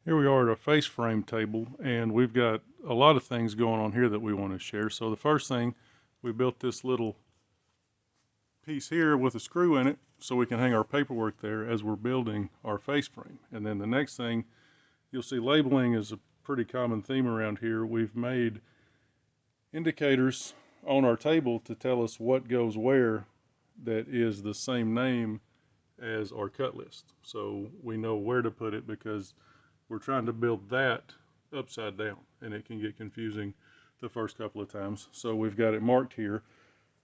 Here we are at our face frame table, and we've got a lot of things going on here that we want to share. So the first thing, we built this little piece here with a screw in it so we can hang our paperwork there as we're building our face frame. And then the next thing, you'll see labeling is a pretty common theme around here. We've made indicators on our table to tell us what goes where that is the same name as our cut list. So we know where to put it because we're trying to build that upside down, and it can get confusing the first couple of times. So we've got it marked here.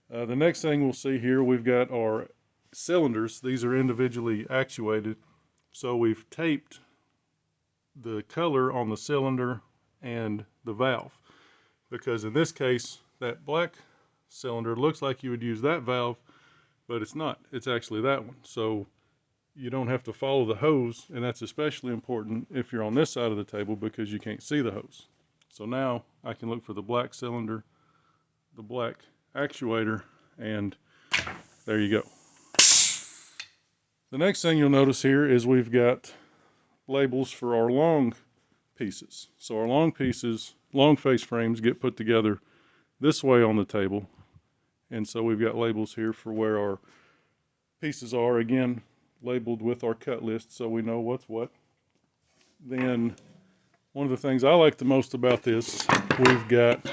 The next thing we'll see here, we've got our cylinders. These are individually actuated. So we've taped the color on the cylinder and the valve, because in this case, that black cylinder looks like you would use that valve, but it's not. It's actually that one. So you don't have to follow the hose, and that's especially important if you're on this side of the table because you can't see the hose. So now I can look for the black cylinder, the black actuator, and there you go. The next thing you'll notice here is we've got labels for our long pieces. So our long pieces, long face frames, get put together this way on the table, and so we've got labels here for where our pieces are, again labeled with our cut list so we know what's what. Then one of the things I like the most about this, we've got,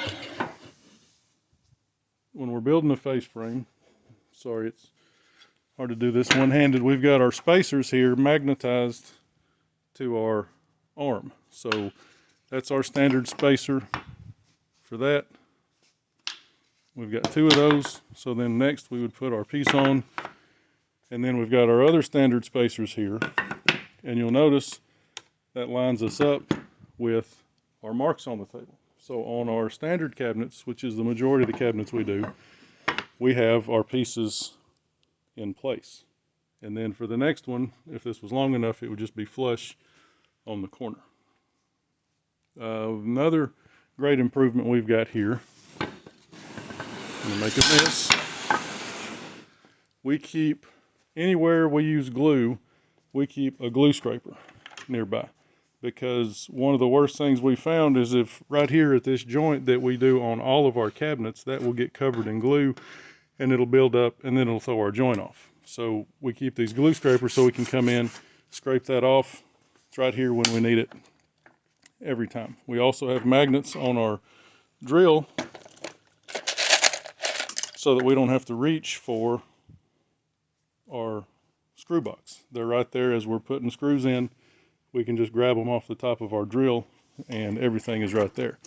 when we're building a face frame, sorry it's hard to do this one-handed, we've got our spacers here magnetized to our arm. So that's our standard spacer for that. We've got two of those, so then next we would put our piece on, and then we've got our other standard spacers here, and you'll notice that lines us up with our marks on the table. So on our standard cabinets, which is the majority of the cabinets we do, we have our pieces in place. And then for the next one, if this was long enough, it would just be flush on the corner. Another great improvement we've got here, I'm gonna make a mess. We keep, anywhere we use glue, we keep a glue scraper nearby, because one of the worst things we found is if right here at this joint that we do on all of our cabinets, that will get covered in glue and it'll build up and then it'll throw our joint off. So we keep these glue scrapers so we can come in, scrape that off. It's right here when we need it every time. We also have magnets on our drill so that we don't have to reach for our screw box. They're right there as we're putting screws in. We can just grab them off the top of our drill and everything is right there.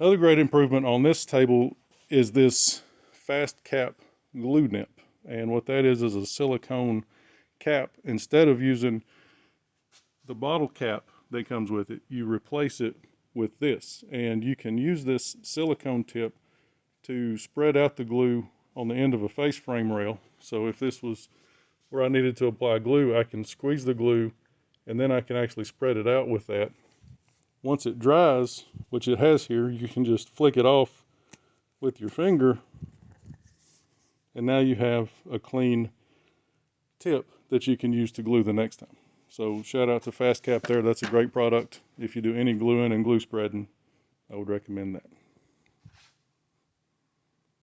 Another great improvement on this table is this fast cap glue nip. And what that is a silicone cap. Instead of using the bottle cap that comes with it, you replace it with this. And you can use this silicone tip to spread out the glue on the end of a face frame rail. So if this was where I needed to apply glue, I can squeeze the glue and then I can actually spread it out with that. Once it dries, which it has here, you can just flick it off with your finger, and now you have a clean tip that you can use to glue the next time. So shout out to FastCap there. That's a great product. If you do any gluing and glue spreading, I would recommend that.